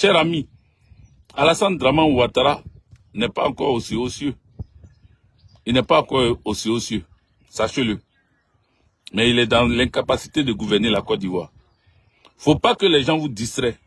Cher ami, Alassane Dramane Ouattara n'est pas encore aussi aux cieux. Il n'est pas encore aussi aux cieux. Sachez-le. Mais il est dans l'incapacité de gouverner la Côte d'Ivoire. Faut pas que les gens vous distraient.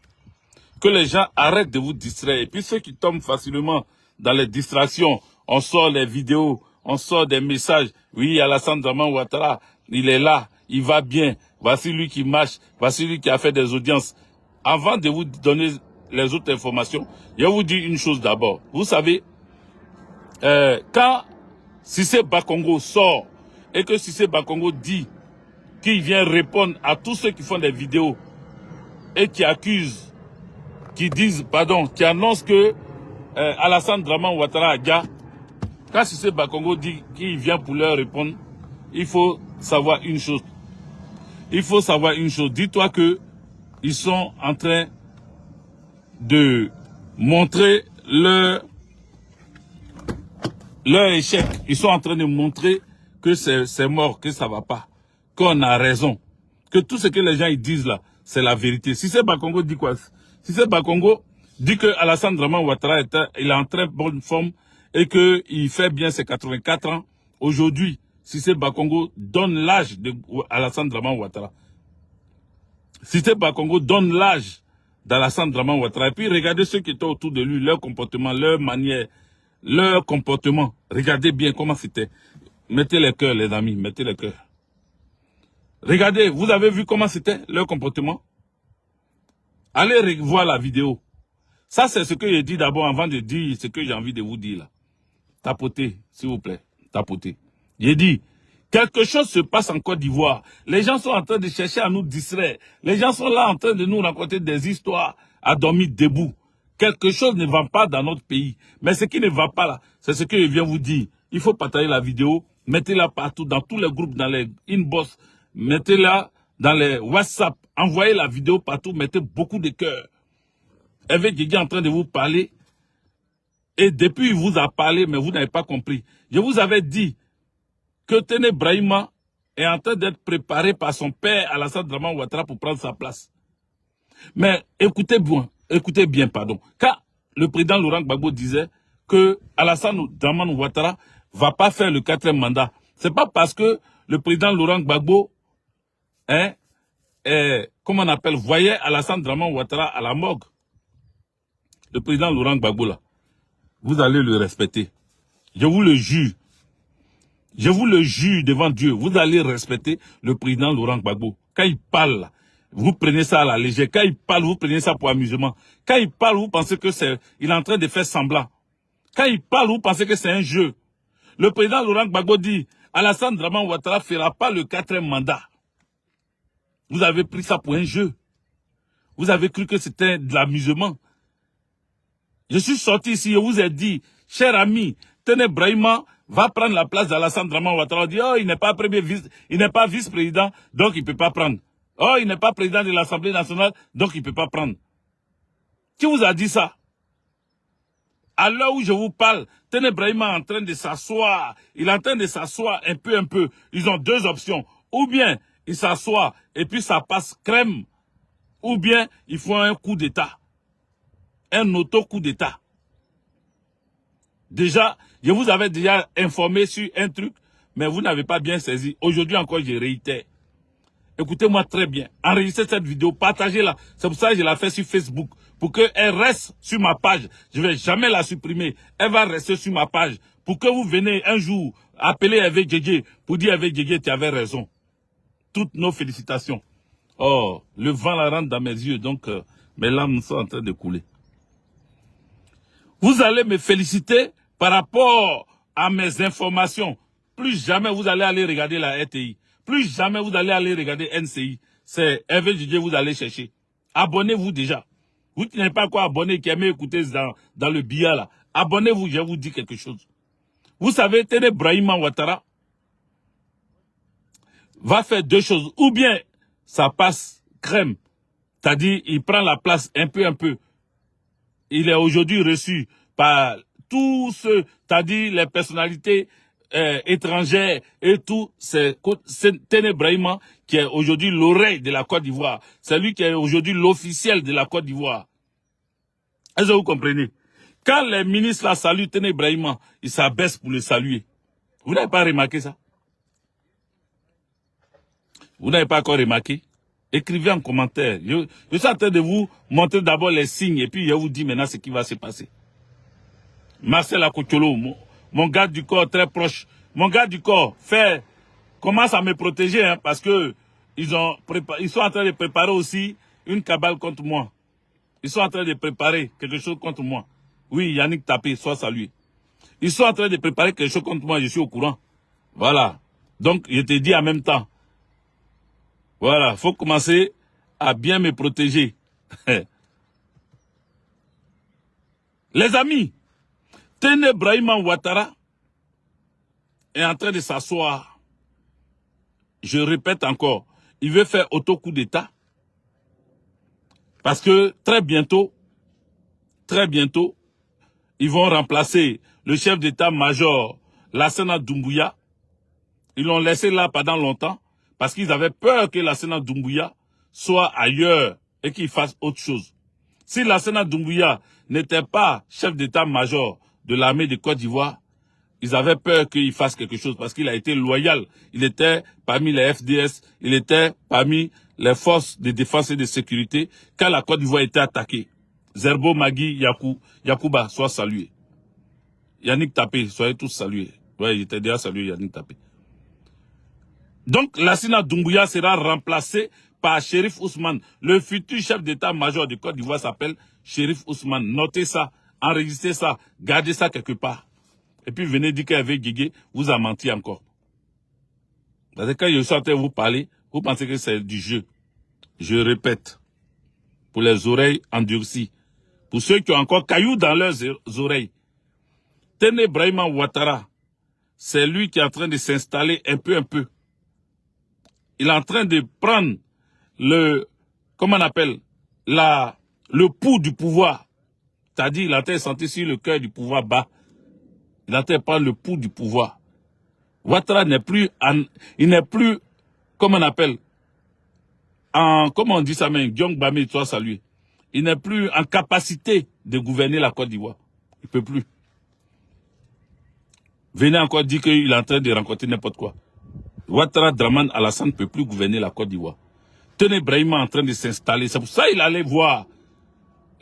Que les gens arrêtent de vous distraire. Et puis ceux qui tombent facilement dans les distractions, on sort les vidéos, on sort des messages. Oui, Alassane Dramane Ouattara, il est là, il va bien. Voici lui qui marche, voici lui qui a fait des audiences. Avant de vous donner les autres informations, je vais vous dire une chose d'abord. Vous savez, quand Cissé Bakongo sort et que Cissé Bakongo dit qu'il vient répondre à tous ceux qui font des vidéos et qui accusent, qui disent, pardon, qui annoncent que Alassane Dramane Ouattara a gars, quand Cissé Bakongo dit qu'il vient pour leur répondre, il faut savoir une chose. Il faut savoir une chose. Dis-toi que ils sont en train de montrer leur échec. Ils sont en train de montrer que c'est mort, que ça va pas, qu'on a raison, que tout ce que les gens ils disent là, c'est la vérité. Cissé Bakongo dit quoi? Cissé Bakongo dit que Alassane Dramane Ouattara il est en très bonne forme et qu'il fait bien ses 84 ans. Aujourd'hui, Cissé Bakongo donne l'âge de Alassane Dramane Ouattara. Cissé Bakongo donne l'âge d'Alassane Dramane Ouattara. Et puis regardez ceux qui étaient autour de lui, leur comportement, leur manière, leur comportement. Regardez bien comment c'était. Mettez les cœurs, les amis, mettez les cœurs. Regardez, vous avez vu comment c'était leur comportement? Allez voir la vidéo. Ça, c'est ce que j'ai dit d'abord avant de dire ce que j'ai envie de vous dire là. Tapotez, s'il vous plaît. Tapotez. J'ai dit, quelque chose se passe en Côte d'Ivoire. Les gens sont en train de chercher à nous distraire. Les gens sont là en train de nous raconter des histoires à dormir debout. Quelque chose ne va pas dans notre pays. Mais ce qui ne va pas là, c'est ce que je viens vous dire. Il faut partager la vidéo, mettez-la partout, dans tous les groupes, dans les inbox, mettez-la dans les WhatsApp, envoyez la vidéo partout, mettez beaucoup de cœur. Avec Guigui en train de vous parler, et depuis il vous a parlé, mais vous n'avez pas compris. Je vous avais dit que Téné Brahima est en train d'être préparé par son père Alassane Dramane Ouattara pour prendre sa place. Mais écoutez bien, pardon. Quand le président Laurent Gbagbo disait que Alassane Dramane Ouattara va pas faire le 4e mandat, c'est pas parce que le président Laurent Gbagbo, comment on appelle, voyait Alassane Dramane Ouattara à la morgue. Le président Laurent Gbagbo là, vous allez le respecter. Je vous le jure. Je vous le jure devant Dieu, vous allez respecter le président Laurent Gbagbo. Quand il parle, vous prenez ça à la légère. Quand il parle, vous prenez ça pour amusement. Quand il parle, vous pensez que il est en train de faire semblant. Quand il parle, vous pensez que c'est un jeu. Le président Laurent Gbagbo dit, Alassane Dramane Ouattara ne fera pas le 4e mandat. Vous avez pris ça pour un jeu. Vous avez cru que c'était de l'amusement. Je suis sorti ici, je vous ai dit, cher ami, Téné Brahima va prendre la place d'Alassane Dramane Ouattara. On dit, oh, il n'est pas vice-président, donc il ne peut pas prendre. Oh, il n'est pas président de l'Assemblée nationale, donc il ne peut pas prendre. Qui vous a dit ça? À l'heure où je vous parle, Téné Brahima est en train de s'asseoir. Il est en train de s'asseoir un peu. Ils ont 2 options. Ou bien, il s'assoit et puis ça passe crème. Ou bien, ils font un coup d'État. Un auto-coup d'État. Déjà, je vous avais déjà informé sur un truc, mais vous n'avez pas bien saisi. Aujourd'hui encore, je réitère. Écoutez-moi très bien. Enregistrez cette vidéo, partagez-la. C'est pour ça que je la fais sur Facebook. Pour qu'elle reste sur ma page. Je ne vais jamais la supprimer. Elle va rester sur ma page. Pour que vous venez un jour appeler avec Djedje pour dire avec Djedje, tu avais raison. Toutes nos félicitations. Oh, le vent la rentre dans mes yeux, donc mes larmes sont en train de couler. Vous allez me féliciter par rapport à mes informations. Plus jamais vous allez aller regarder la RTI. Plus jamais vous allez aller regarder NCI. C'est Hervé Djedje vous allez chercher. Abonnez-vous déjà. Vous qui n'êtes pas encore abonné, qui aimez écouter dans le billard là. Abonnez-vous, je vous dis quelque chose. Vous savez, Téné Brahima Ouattara va faire 2 choses. Ou bien, ça passe crème. C'est-à-dire, il prend la place un peu. Il est aujourd'hui reçu par tous ceux, c'est-à-dire les personnalités étrangères et tout. C'est Téné Brahima qui est aujourd'hui l'oreille de la Côte d'Ivoire. C'est lui qui est aujourd'hui l'officiel de la Côte d'Ivoire. Est-ce que vous comprenez? Quand les ministres la saluent, Téné Brahima, ils s'abaissent pour le saluer. Vous n'avez pas remarqué ça? Vous n'avez pas encore remarqué? Écrivez en commentaire. Je suis en train de vous montrer d'abord les signes et puis je vous dis maintenant ce qui va se passer. Marcel Akocholo, mon garde du corps très proche. Mon garde du corps commence à me protéger hein, parce que ils sont en train de préparer aussi une cabale contre moi. Ils sont en train de préparer quelque chose contre moi. Oui, Yannick Tapé, sois salué. Ils sont en train de préparer quelque chose contre moi, je suis au courant. Voilà. Donc, je te dis en même temps. Voilà, il faut commencer à bien me protéger. Les amis, Téné Brahima Ouattara est en train de s'asseoir. Je répète encore, il veut faire auto-coup d'État. Parce que très bientôt, ils vont remplacer le chef d'état-major, Lassana Doumbouya. Ils l'ont laissé là pendant longtemps parce qu'ils avaient peur que Lassana Doumbouya soit ailleurs et qu'il fasse autre chose. Si Lassana Doumbouya n'était pas chef d'état-major de l'armée de Côte d'Ivoire, ils avaient peur qu'il fasse quelque chose parce qu'il a été loyal. Il était parmi les FDS, il était parmi les forces de défense et de sécurité quand la Côte d'Ivoire était attaquée. Zerbo Magui Yakuba, sois salué. Yannick Tapé, soyez tous salués. Oui, j'étais déjà salué Yannick Tapé. Donc, Lassana Doumbouya sera remplacé par Chérif Ousmane. Le futur chef d'état-major de Côte d'Ivoire s'appelle Chérif Ousmane. Notez ça, enregistrez ça, gardez ça quelque part. Et puis venez dire qu'avec Guigué, vous a menti encore. Parce que quand je suis en train de vous parler, vous pensez que c'est du jeu. Je répète, pour les oreilles endurcies, pour ceux qui ont encore cailloux dans leurs oreilles, Téné Brahima Ouattara, c'est lui qui est en train de s'installer un peu. Il est en train de prendre comment on appelle, le pouls du pouvoir. C'est-à-dire, il est en train de sentir sur le cœur du pouvoir bas. Il est en train de prendre le pouls du pouvoir. Ouattara n'est plus, il n'est plus, comment on appelle, comment on dit ça même, Gyong Bami, toi salué. Il n'est plus en capacité de gouverner la Côte d'Ivoire. Il ne peut plus. Venez encore dire qu'il est en train de rencontrer n'importe quoi. Ouattara Draman Alassane ne peut plus gouverner la Côte d'Ivoire. Téné Brahima en train de s'installer. C'est pour ça qu'il allait voir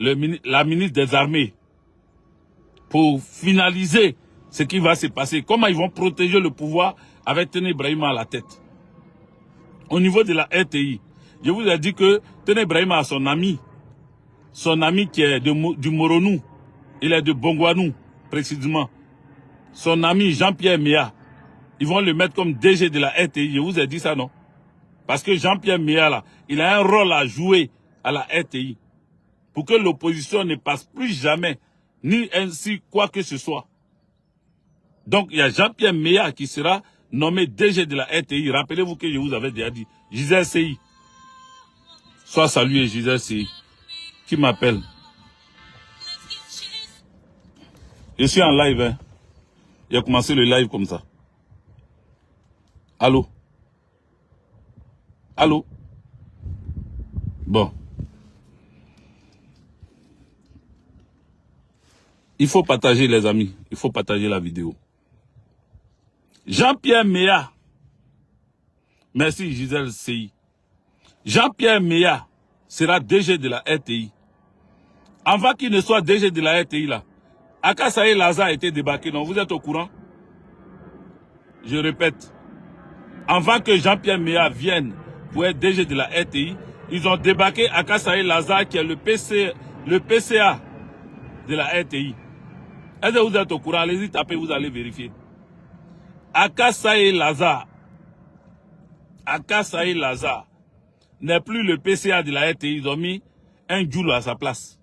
la ministre des Armées pour finaliser ce qui va se passer. Comment ils vont protéger le pouvoir avec Téné Brahima à la tête. Au niveau de la RTI, je vous ai dit que Téné Brahima a son ami qui est du Moronou. Il est de Bongwanou, précisément. Son ami Jean-Pierre Méa. Ils vont le mettre comme DG de la RTI. Je vous ai dit ça, non? Parce que Jean-Pierre Méa, là, il a un rôle à jouer à la RTI. Pour que l'opposition ne passe plus jamais, ni ainsi quoi que ce soit. Donc, il y a Jean-Pierre Méa qui sera nommé DG de la RTI. Rappelez-vous que je vous avais déjà dit. Gisèle CI. Sois salué, Gisèle CI. Qui m'appelle? Je suis en live, hein. J'ai commencé le live comme ça. Allô? Allô? Bon. Il faut partager, les amis. Il faut partager la vidéo. Jean-Pierre Méa. Merci, Gisèle CI. Jean-Pierre Méa sera DG de la RTI. Avant qu'il ne soit DG de la RTI, là, Akasaye Laza a été débarqué. Non, vous êtes au courant? Je répète. Avant que Jean-Pierre Méa vienne pour être DG de la RTI, ils ont débarqué Akasaye Laza qui est le PCA de la RTI. Est-ce que vous êtes au courant? Allez-y, tapez, vous allez vérifier. Akasaye Laza n'est plus le PCA de la RTI. Ils ont mis un Djoul à sa place.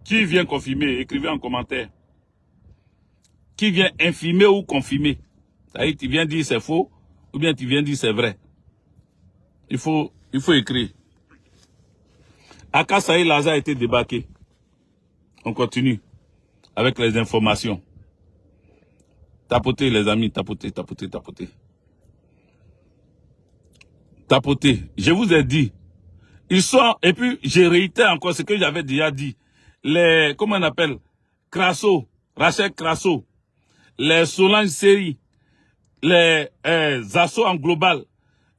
Qui vient confirmer? Écrivez en commentaire. Qui vient infirmer ou confirmer? C'est-à-dire, tu viens dire c'est faux ou bien tu viens dire c'est vrai. Il faut écrire. Akasaye Laza a été débarqué. On continue avec les informations. Tapotez les amis, tapotez. Tapotez. Je vous ai dit, Ils sont, et puis, j'ai réitéré encore ce que j'avais déjà dit. Les, comment on appelle, Crasso, Rachel Crasso, les Solange Seri, les Zasso en global,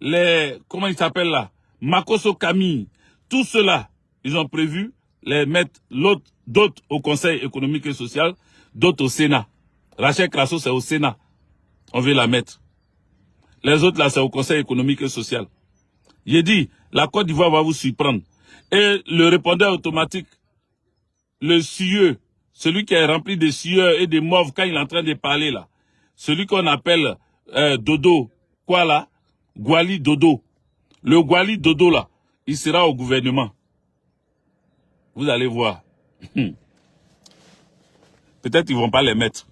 les, comment ils s'appellent là, Makoso Camille, tout cela, ils ont prévu les mettre d'autres au Conseil économique et social, d'autres au Sénat. Rachel Crasso, c'est au Sénat. On veut la mettre. Les autres là, c'est au Conseil économique et social. J'ai dit, la Côte d'Ivoire va vous surprendre. Et le répondeur automatique, le cieux, celui qui est rempli de sueur et de mauve quand il est en train de parler là, celui qu'on appelle Dodo, quoi là, Gwali Dodo. Le Gwali Dodo là, il sera au gouvernement. Vous allez voir. Peut-être ils vont pas les mettre.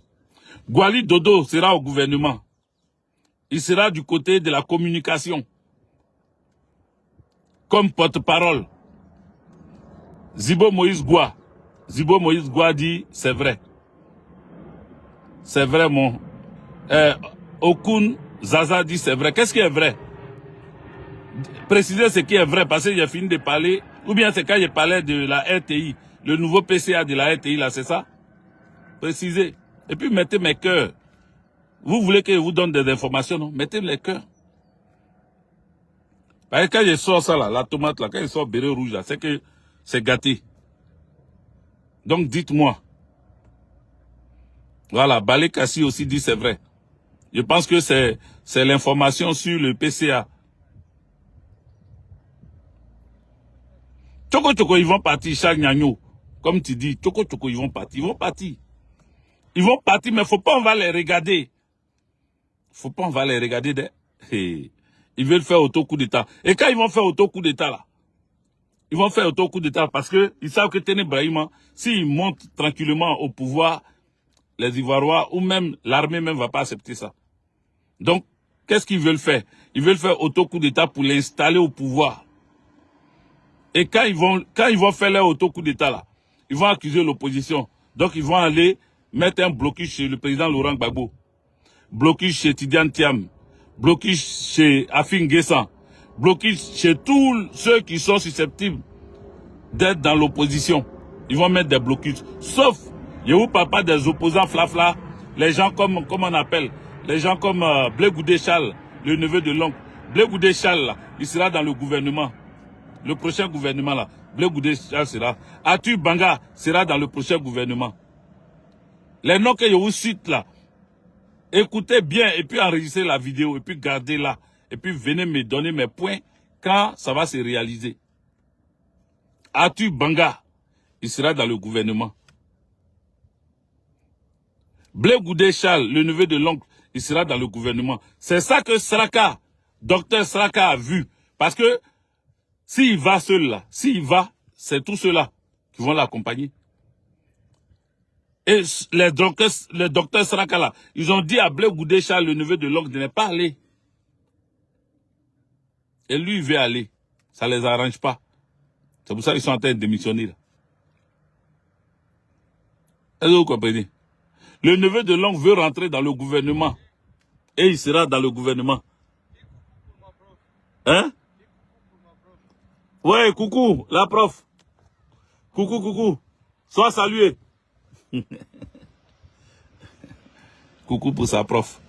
Gwali Dodo sera au gouvernement. Il sera du côté de la communication. Comme porte-parole. Zibo Moïse Goua. Zibo Moïse Goua dit, c'est vrai. C'est vrai, mon. Okun Zaza dit, c'est vrai. Qu'est-ce qui est vrai? Précisez ce qui est vrai, parce que j'ai fini de parler. Ou bien c'est quand j'ai parlé de la RTI, le nouveau PCA de la RTI, là, c'est ça? Précisez. Et puis mettez mes cœurs. Vous voulez que je vous donne des informations, non? Mettez les cœurs. Parce que quand je sors ça là, la tomate là, quand je sors béret rouge là, c'est que c'est gâté. Donc dites-moi. Voilà, Balé Kassi aussi dit c'est vrai. Je pense que c'est l'information sur le PCA. Tchoko Tchoko, ils vont partir, chaque Nyagno. Comme tu dis, Tchoko Tchoko, ils vont partir. Ils vont partir. Ils vont partir, mais faut pas on va les regarder. Faut pas on va les regarder. Ils veulent faire auto-coup d'État. Et quand ils vont faire auto-coup d'État là, ils vont faire auto-coup d'État parce que ils savent que Téné Brahima, s'ils montent tranquillement au pouvoir, les Ivoiriens ou même l'armée même va pas accepter ça. Donc, qu'est-ce qu'ils veulent faire? Ils veulent faire auto-coup d'État pour l'installer au pouvoir. Et quand ils vont faire leur auto-coup d'État là, ils vont accuser l'opposition. Donc, ils vont aller mettre un blocus chez le président Laurent Gbagbo, blocus chez Tidiane Thiam, blocus chez Afin Guessan, blocus chez tous ceux qui sont susceptibles d'être dans l'opposition. Ils vont mettre des blocus. Sauf, je vous parle pas des opposants flafla, les gens comme on appelle, les gens comme Blé Goudé Charles, le neveu de l'oncle. Blé Goudé Charles, là, il sera dans le gouvernement. Le prochain gouvernement là, Blé Goudé Charles sera. Atu Banga sera dans le prochain gouvernement. Les noms que je vous cite là, écoutez bien et puis enregistrez la vidéo et puis gardez-la. Et puis venez me donner mes points quand ça va se réaliser. Atu Banga, il sera dans le gouvernement. Blé Goudé Charles, le neveu de l'oncle, il sera dans le gouvernement. C'est ça que Sraka, docteur Sraka a vu. Parce que s'il va seul là, s'il va, c'est tous ceux-là qui vont l'accompagner. Et les docteurs Sraka là, ils ont dit à Blé Goudé Charles, le neveu de l'oncle, de ne pas aller. Et lui, il veut aller. Ça les arrange pas. C'est pour ça qu'ils sont en train de démissionner là. Est-ce que vous comprenez? Le neveu de l'oncle veut rentrer dans le gouvernement. Et il sera dans le gouvernement. Hein? Ouais, coucou, la prof. Coucou, coucou. Sois salué. Coucou pour sa prof.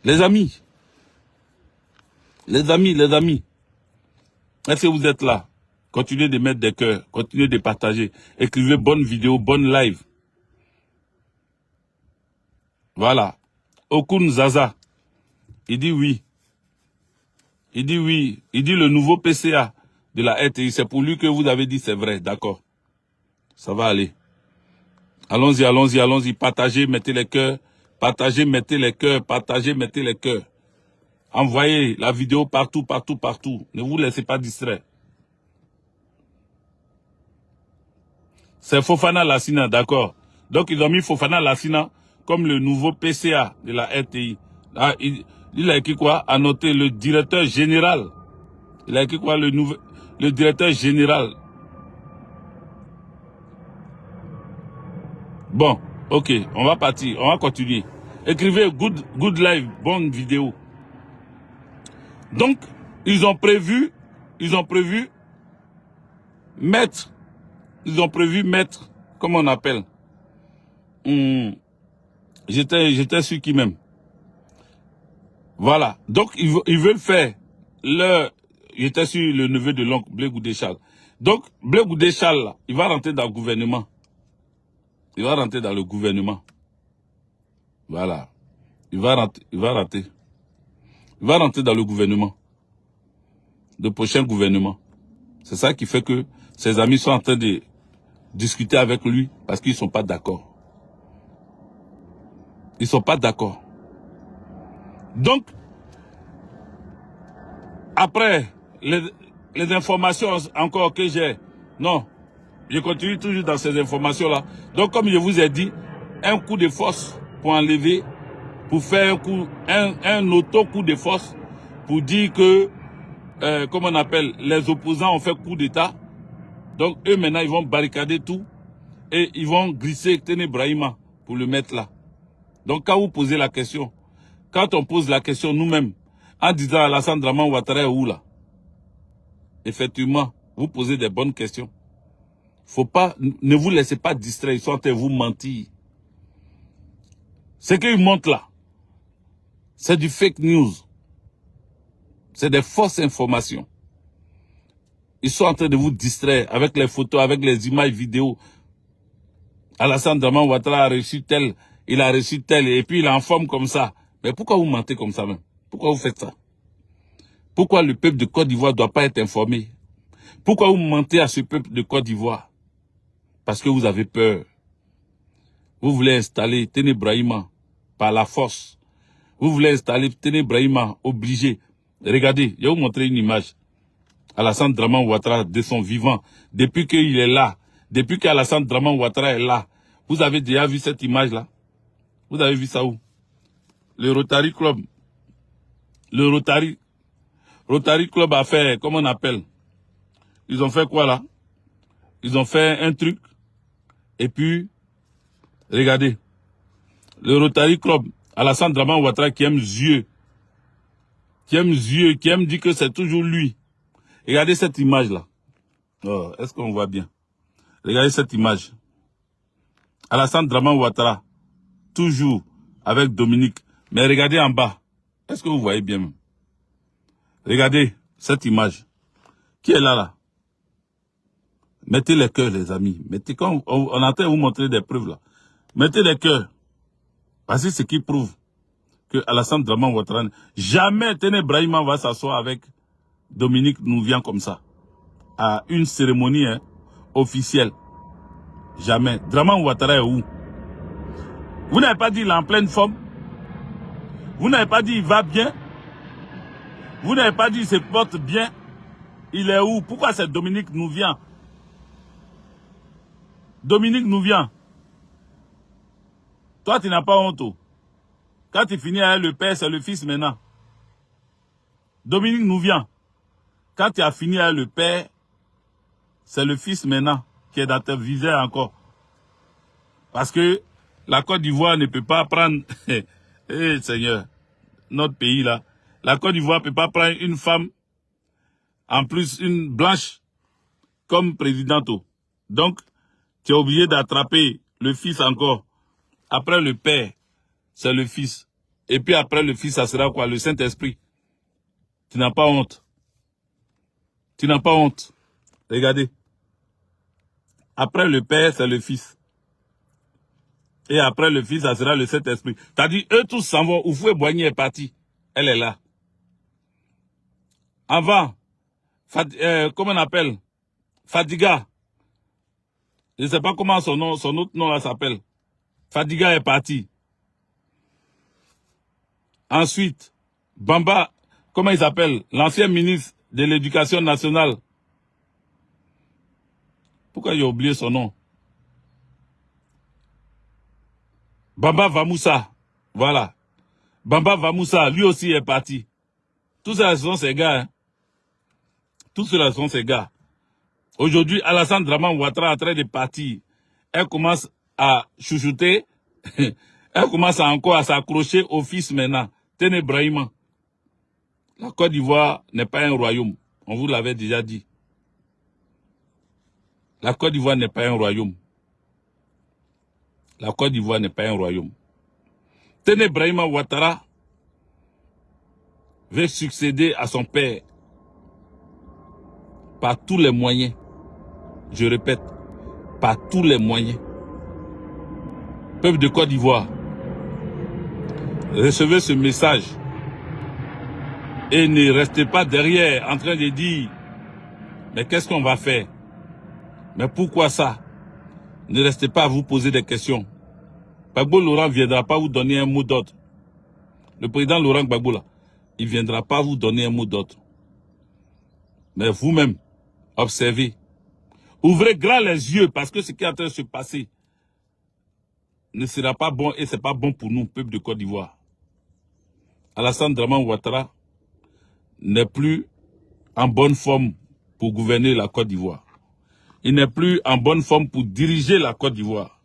Les amis. Les amis. Est-ce que vous êtes là? Continuez de mettre des cœurs. Continuez de partager. Écrivez bonne vidéo, bonne live. Voilà. Okun Zaza. Il dit oui. Il dit oui. Il dit le nouveau PCA de la RTI. C'est pour lui que vous avez dit c'est vrai. D'accord. Ça va aller. Allons-y. Partagez, mettez les cœurs. Partagez, mettez les cœurs. Partagez, mettez les cœurs. Envoyez la vidéo partout. Ne vous laissez pas distraire. C'est Fofana Lassina, d'accord. Donc ils ont mis Fofana Lassina comme le nouveau PCA de la RTI. Là, il a écrit quoi? A noté le directeur général. Il a écrit quoi? Le directeur général. Bon, ok, on va partir, on va continuer. Écrivez good live, bonne vidéo. Donc, Ils ont prévu mettre, comment on appelle, j'étais sur qui même. Voilà. Donc, ils veulent faire j'étais sur le neveu de l'oncle, Blé Goudé-Charles. Donc, Blé Goudé-Charles, là, il va rentrer dans le gouvernement. Il va rentrer dans le gouvernement. Voilà. Il va rentrer dans le gouvernement. Le prochain gouvernement. C'est ça qui fait que ses amis sont en train de discuter avec lui parce qu'ils ne sont pas d'accord. Ils ne sont pas d'accord. Donc, après, les informations encore que j'ai, non, je continue toujours dans ces informations-là. Donc, comme je vous ai dit, un coup de force pour enlever, pour faire un auto-coup de force, pour dire que, comment on appelle, les opposants ont fait coup d'État. Donc, eux, maintenant, ils vont barricader tout et ils vont glisser Téné Brahima pour le mettre là. Donc, quand vous posez la question, quand on pose la question nous-mêmes, en disant Alassane Dramane Ouattara est où là? Effectivement, vous posez des bonnes questions. Faut pas, ne vous laissez pas distraire, ils sont en train de vous mentir. Ce qu'ils montrent là, c'est du fake news. C'est des fausses informations. Ils sont en train de vous distraire avec les photos, avec les images vidéo. Alassane Dramane Ouattara a reçu tel, il a reçu tel, et puis il est en forme comme ça. Mais pourquoi vous mentez comme ça même? Pourquoi vous faites ça? Pourquoi le peuple de Côte d'Ivoire ne doit pas être informé? Pourquoi vous mentez à ce peuple de Côte d'Ivoire? Parce que vous avez peur. Vous voulez installer Téné Brahima par la force. Vous voulez installer Téné Brahima obligé. Regardez, je vais vous montrer une image. Alassane Dramane Ouattara de son vivant. Depuis qu'il est là, depuis qu'Alassane Dramane Ouattara est là, vous avez déjà vu cette image-là? Vous avez vu ça où? Le Rotary Club. Le Rotary Club a fait, comment on appelle? Ils ont fait quoi là? Ils ont fait un truc. Et puis, regardez. Le Rotary Club, Alassane Dramane Ouattara qui aime Dieu. Qui aime dire que c'est toujours lui. Regardez cette image là. Oh, est-ce qu'on voit bien? Regardez cette image. Alassane Dramane Ouattara, toujours avec Dominique. Mais regardez en bas. Est-ce que vous voyez bien même? Regardez cette image. Qui est là? Mettez les cœurs, les amis. Mettez, quand on est en train de vous montrer des preuves là. Mettez les cœurs. Parce que c'est ce qui prouve que Alassane Dramane Ouattara, jamais Téné Brahima va s'asseoir avec Dominique Nouvian comme ça. À une cérémonie officielle. Jamais. Dramane Ouattara est où? Vous n'avez pas dit il est en pleine forme? Vous n'avez pas dit il va bien? Vous n'avez pas dit il se porte bien? Il est où? Pourquoi c'est Dominique Nouvian? Dominique Nouvian. Toi, tu n'as pas honte. Quand tu finis avec le père, c'est le fils maintenant. Dominique Nouvian. Quand tu as fini avec le père, c'est le fils maintenant qui est dans ta visée encore. Parce que la Côte d'Ivoire ne peut pas prendre... Eh Seigneur, notre pays là. La Côte d'Ivoire ne peut pas prendre une femme, en plus une blanche, comme présidente. Donc, tu es obligé d'attraper le fils encore. Après le père, c'est le fils. Et puis après le fils, ça sera quoi? Le Saint-Esprit. Tu n'as pas honte. Tu n'as pas honte. Regardez. Après le père, c'est le fils. Et après le fils, ça sera le Saint-Esprit. T'as dit, eux tous s'en vont. Oufoué Boigny est parti. Elle est là. Avant, comment on appelle? Fadiga. Je ne sais pas comment son autre nom là s'appelle. Fadiga est parti. Ensuite, Bamba, comment il s'appelle? L'ancien ministre de l'Éducation nationale. Pourquoi j'ai oublié son nom? Bamba Vamoussa. Voilà. Bamba Vamoussa, lui aussi est parti. Tous ceux-là sont ces gars. Hein. Tous ceux-là sont ces gars. Aujourd'hui, Alassane Dramane Ouattara est en train de partir. Elle commence à chouchouter. Elle commence encore à s'accrocher au fils maintenant. Téné Brahima. La Côte d'Ivoire n'est pas un royaume. On vous l'avait déjà dit. La Côte d'Ivoire n'est pas un royaume. La Côte d'Ivoire n'est pas un royaume. Tené Brahima Ouattara veut succéder à son père par tous les moyens. Je répète, par tous les moyens. Peuple de Côte d'Ivoire, recevez ce message et ne restez pas derrière en train de dire mais qu'est-ce qu'on va faire? Mais pourquoi ça? Ne restez pas à vous poser des questions. Gbagbo Laurent ne viendra pas vous donner un mot d'ordre. Le président Laurent Gbagbo là, il ne viendra pas vous donner un mot d'ordre. Mais vous-même, observez. Ouvrez grand les yeux parce que ce qui est en train de se passer ne sera pas bon et ce n'est pas bon pour nous, peuple de Côte d'Ivoire. Alassane Dramane Ouattara n'est plus en bonne forme pour gouverner la Côte d'Ivoire. Il n'est plus en bonne forme pour diriger la Côte d'Ivoire.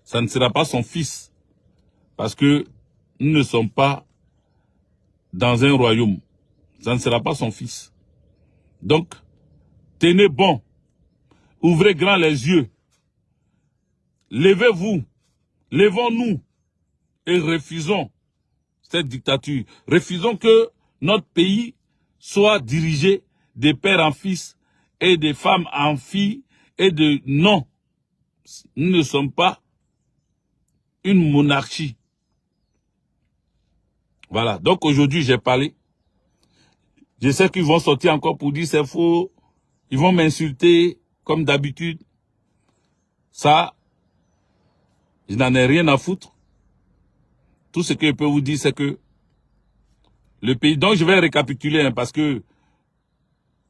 Ça ne sera pas son fils. Parce que nous ne sommes pas dans un royaume. Ça ne sera pas son fils. Donc, tenez bon. Ouvrez grand les yeux. Levez-vous. Levons-nous. Et refusons cette dictature. Refusons que notre pays soit dirigé des pères en fils et des femmes en filles et de... Non. Nous ne sommes pas une monarchie. Voilà. Donc aujourd'hui, j'ai parlé. Je sais qu'ils vont sortir encore pour dire c'est faux. Ils vont m'insulter comme d'habitude. Ça, je n'en ai rien à foutre. Tout ce que je peux vous dire, c'est que le pays... Donc je vais récapituler hein, parce que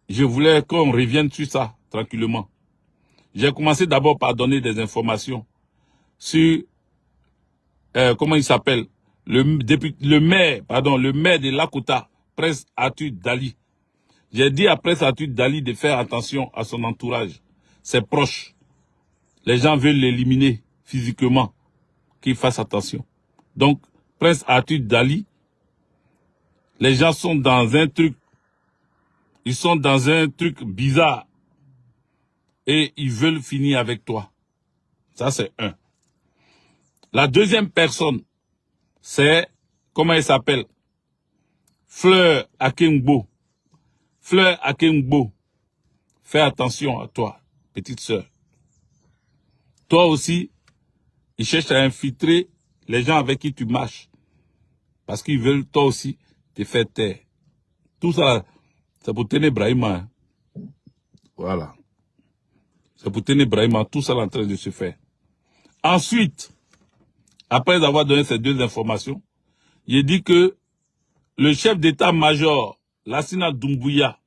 je voulais qu'on revienne sur ça tranquillement. J'ai commencé d'abord par donner des informations sur... comment il s'appelle? Le maire de Lakota, Prince Arthur Dali. J'ai dit à Prince Arthur Dali de faire attention à son entourage, ses proches. Les gens veulent l'éliminer physiquement, qu'il fasse attention. Donc, Prince Arthur Dali, les gens sont dans un truc, ils sont dans un truc bizarre et ils veulent finir avec toi. Ça, c'est un. La deuxième personne, c'est, comment elle s'appelle? Fleur Akengbo. Fleur Akengbo. Fais attention à toi, petite sœur. Toi aussi, ils cherchent à infiltrer les gens avec qui tu marches. Parce qu'ils veulent toi aussi te faire taire. Tout ça, c'est pour tenir Brahima. Hein. Voilà. C'est pour tenir Brahima. Tout ça est en train de se faire. Ensuite, après avoir donné ces deux informations, il dit que le chef d'état-major, Lassina Doumbouya,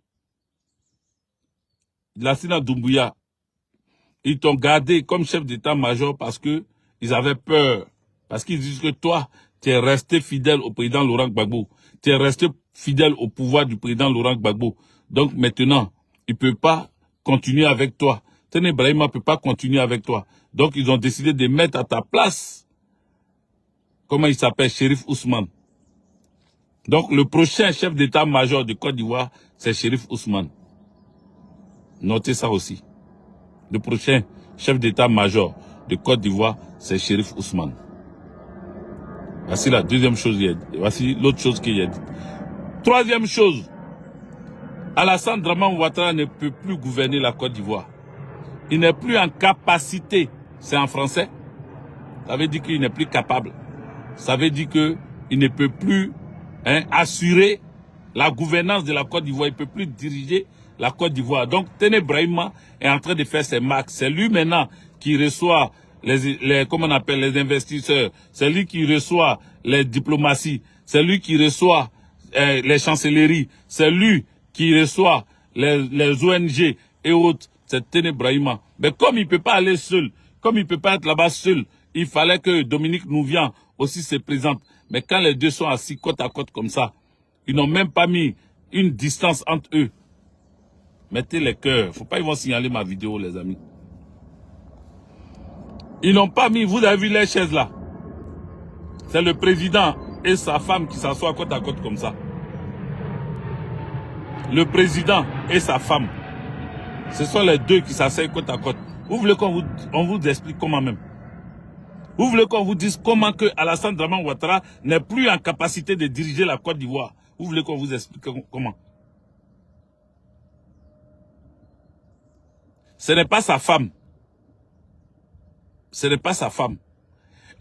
ils t'ont gardé comme chef d'état-major parce que ils avaient peur. Parce qu'ils disent que toi, tu es resté fidèle au président Laurent Gbagbo. Tu es resté fidèle au pouvoir du président Laurent Gbagbo. Donc maintenant, il ne peut pas continuer avec toi. Tené Brahima ne peut pas continuer avec toi. Donc ils ont décidé de mettre à ta place, comment il s'appelle, Chérif Ousmane. Donc le prochain chef d'état-major de Côte d'Ivoire, c'est Chérif Ousmane. Notez ça aussi. Le prochain chef d'état-major de Côte d'Ivoire, c'est Chérif Ousmane. Voici la deuxième chose qu'il a dit. Voici l'autre chose qu'il a dit. Troisième chose, Alassane Dramane Ouattara ne peut plus gouverner la Côte d'Ivoire. Il n'est plus en capacité, c'est en français, ça veut dire qu'il n'est plus capable. Ça veut dire qu'il ne peut plus assurer la gouvernance de la Côte d'Ivoire. Il ne peut plus diriger la Côte d'Ivoire. Donc, Tené Brahima est en train de faire ses marques. C'est lui maintenant qui reçoit comment on appelle, les investisseurs. C'est lui qui reçoit les diplomaties. C'est lui qui reçoit les chancelleries. C'est lui qui reçoit les ONG et autres. C'est Tené Brahima. Mais comme il ne peut pas aller seul, comme il ne peut pas être là-bas seul, il fallait que Dominique Nouvian aussi se présente. Mais quand les deux sont assis côte à côte comme ça, ils n'ont même pas mis une distance entre eux. Mettez les cœurs. Faut pas qu'ils vont signaler ma vidéo, les amis. Ils n'ont pas mis, vous avez vu les chaises là. C'est le président et sa femme qui s'assoient côte à côte comme ça. le président et sa femme. Ce sont les deux qui s'asseyent côte à côte. Vous voulez qu'on vous explique comment même? Vous voulez qu'on vous dise comment que Alassane Dramane Ouattara n'est plus en capacité de diriger la Côte d'Ivoire? Vous voulez qu'on vous explique comment? Ce n'est pas sa femme. Ce n'est pas sa femme.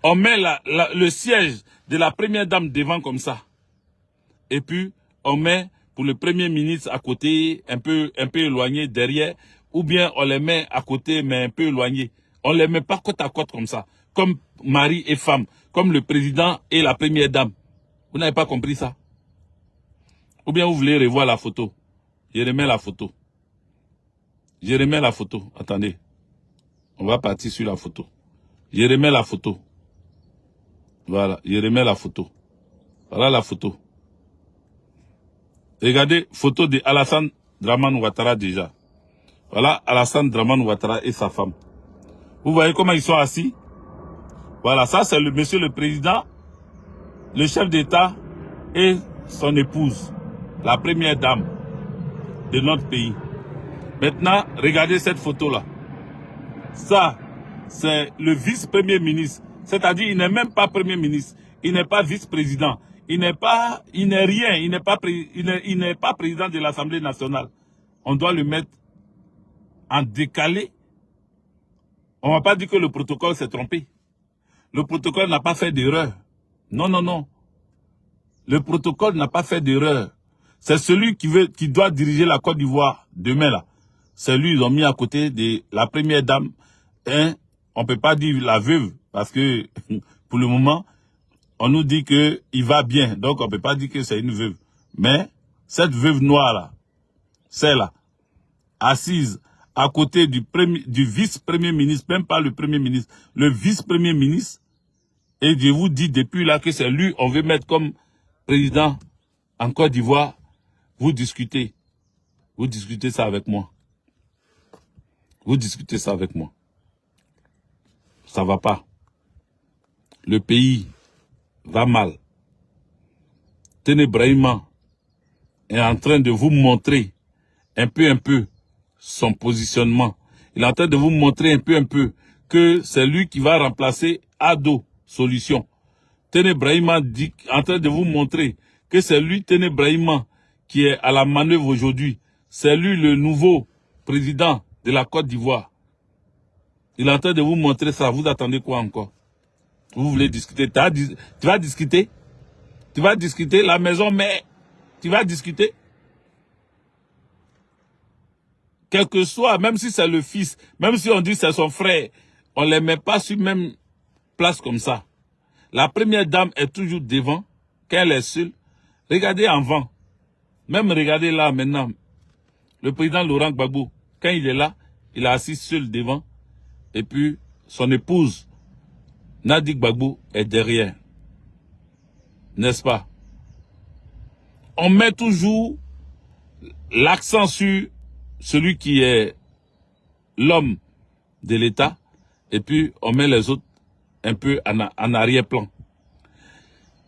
On met le siège de la première dame devant comme ça. Et puis, on met pour le premier ministre à côté, un peu éloigné derrière, ou bien on les met à côté, mais un peu éloigné. On les met pas côte à côte comme ça, comme mari et femme, comme le président et la première dame. Vous n'avez pas compris ça? Ou bien vous voulez revoir la photo? Je remets la photo. Je remets la photo. Attendez. On va partir sur la photo. Je remets la photo. Voilà, je remets la photo. Voilà la photo. Regardez, photo de Alassane Dramane Ouattara déjà. Voilà Alassane Dramane Ouattara et sa femme. Vous voyez comment ils sont assis? Voilà, ça c'est le monsieur le président, le chef d'État et son épouse, la première dame de notre pays. Maintenant, regardez cette photo-là. Ça, c'est le vice-premier ministre. C'est-à-dire, il n'est même pas premier ministre. Il n'est pas vice-président. Il n'est rien. Il n'est pas président de l'Assemblée nationale. On doit le mettre en décalé. On ne va pas dire que le protocole s'est trompé. Le protocole n'a pas fait d'erreur. Non, non, non. Le protocole n'a pas fait d'erreur. C'est celui qui doit diriger la Côte d'Ivoire demain là. C'est lui, ils ont mis à côté de la première dame. Hein, on ne peut pas dire la veuve, parce que pour le moment, on nous dit qu'il va bien. Donc on ne peut pas dire que c'est une veuve. Mais cette veuve noire là, celle-là, assise à côté du vice-premier ministre, même pas le premier ministre, le vice-premier ministre, et je vous dis depuis là que c'est lui, on veut mettre comme président en Côte d'Ivoire, vous discutez ça avec moi. Vous discutez ça avec moi. Ça va pas. Le pays va mal. Téné Brahima est en train de vous montrer un peu son positionnement. Il est en train de vous montrer un peu que c'est lui qui va remplacer Ado Solution. Téné Brahima en train de vous montrer que c'est lui, Téné Brahima, qui est à la manœuvre aujourd'hui. C'est lui le nouveau président de la Côte d'Ivoire. Il est en train de vous montrer ça. Vous attendez quoi encore? Vous voulez discuter? Tu vas discuter? Tu vas discuter? La maison, mais tu vas discuter? Quel que soit, même si c'est le fils, même si on dit c'est son frère, on ne les met pas sur même place comme ça. La première dame est toujours devant, quand elle est seule. Regardez en vent. Même regardez là maintenant. Le président Laurent Gbagbo, quand il est là, il est assis seul devant. Et puis, son épouse, Nadi Gbagbo, est derrière. N'est-ce pas? On met toujours l'accent sur celui qui est l'homme de l'État. Et puis, on met les autres un peu en arrière-plan.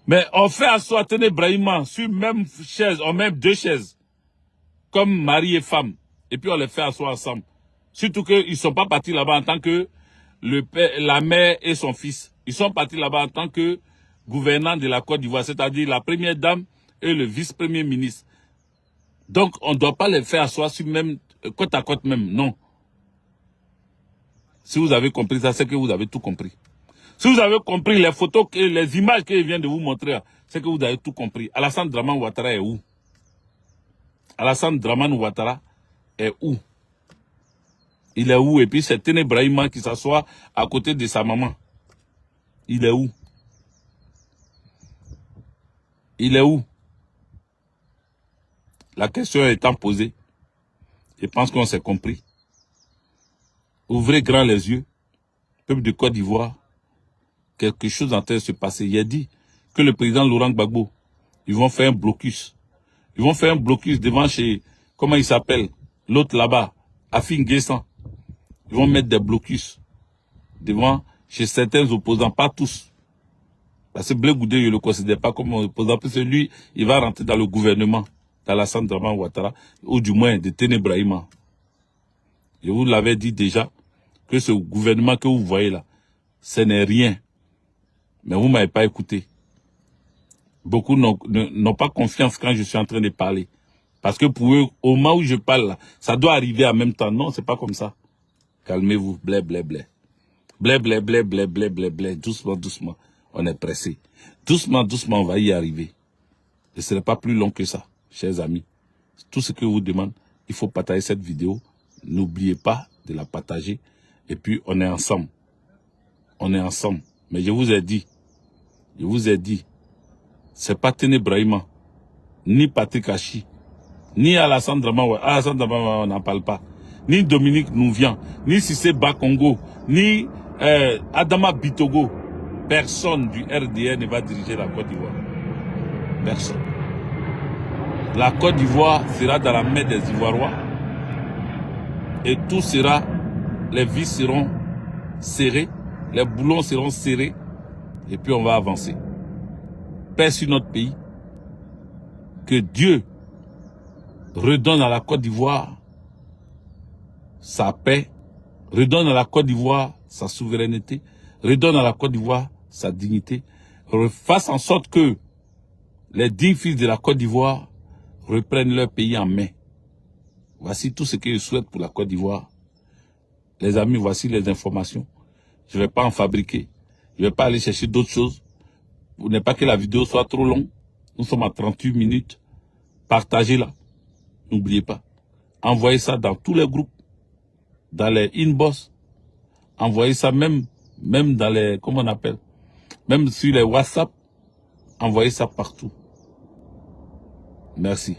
Mais on fait asseoir Téné Brahima sur même chaise, on met deux chaises, comme mari et femme. Et puis on les fait asseoir ensemble. Surtout qu'ils ne sont pas partis là-bas en tant que la mère et son fils. Ils sont partis là-bas en tant que gouvernants de la Côte d'Ivoire, c'est-à-dire la première dame et le vice-premier ministre. Donc on ne doit pas les faire asseoir sur même, côte à côte même, non. Si vous avez compris ça, c'est que vous avez tout compris. Si vous avez compris les photos, les images que je viens de vous montrer, c'est que vous avez tout compris. Alassane Dramane Ouattara est où? Alassane Dramane Ouattara est où? Il est où? Et puis c'est Téné Brahima qui s'assoit à côté de sa maman. Il est où? Il est où? La question étant posée, je pense qu'on s'est compris. Ouvrez grand les yeux, peuple de Côte d'Ivoire. Quelque chose est en train de se passer. Il a dit que le président Laurent Gbagbo, ils vont faire un blocus. Ils vont faire un blocus devant chez, comment il s'appelle, l'autre là-bas, Afin Guessan. Ils vont mettre des blocus devant chez certains opposants, pas tous. Parce que Blé Goudé, je ne le considère pas comme un opposant, parce que lui, il va rentrer dans le gouvernement. d'Alassane Draman Ouattara, ou du moins de Téné Brahima. Je vous l'avais dit déjà, que ce gouvernement que vous voyez là, ce n'est rien. Mais vous ne m'avez pas écouté. Beaucoup n'ont pas confiance quand je suis en train de parler. Parce que pour eux, au moment où je parle là, ça doit arriver en même temps. Non, c'est pas comme ça. Calmez-vous, blé, blé, blé. Blé, blé, blé, blé, blé, blé, blé. Doucement, doucement. On est pressé. Doucement, doucement, on va y arriver. Et ce n'est pas plus long que ça, chers amis. Tout ce que je vous demande, il faut partager cette vidéo. N'oubliez pas de la partager. Et puis, on est ensemble. On est ensemble. Mais je vous ai dit, c'est pas Téné Brahima, ni Patrick Hachi, ni Alassane Draman Ouattara. Alassane Draman Ouattara, on n'en parle pas. Ni Dominique Nouvian, ni Cissé Bakongo, ni Adama Bitogo. Personne du RDR ne va diriger la Côte d'Ivoire. Personne. La Côte d'Ivoire sera dans la main des Ivoirois. Et tout sera, les vis seront serrées, les boulons seront serrés. Et puis on va avancer. Paix sur notre pays. Que Dieu redonne à la Côte d'Ivoire sa paix, redonne à la Côte d'Ivoire sa souveraineté, redonne à la Côte d'Ivoire sa dignité, fasse en sorte que les 10 fils de la Côte d'Ivoire reprennent leur pays en main. Voici tout ce que je souhaite pour la Côte d'Ivoire. Les amis, voici les informations. Je ne vais pas en fabriquer. Je ne vais pas aller chercher d'autres choses. Pour ne pas que la vidéo soit trop longue. Nous sommes à 38 minutes. Partagez-la. N'oubliez pas. Envoyez ça dans tous les groupes. Dans les inbox. Envoyez ça même dans les, comment on appelle, même sur les WhatsApp. Envoyez ça partout. Merci.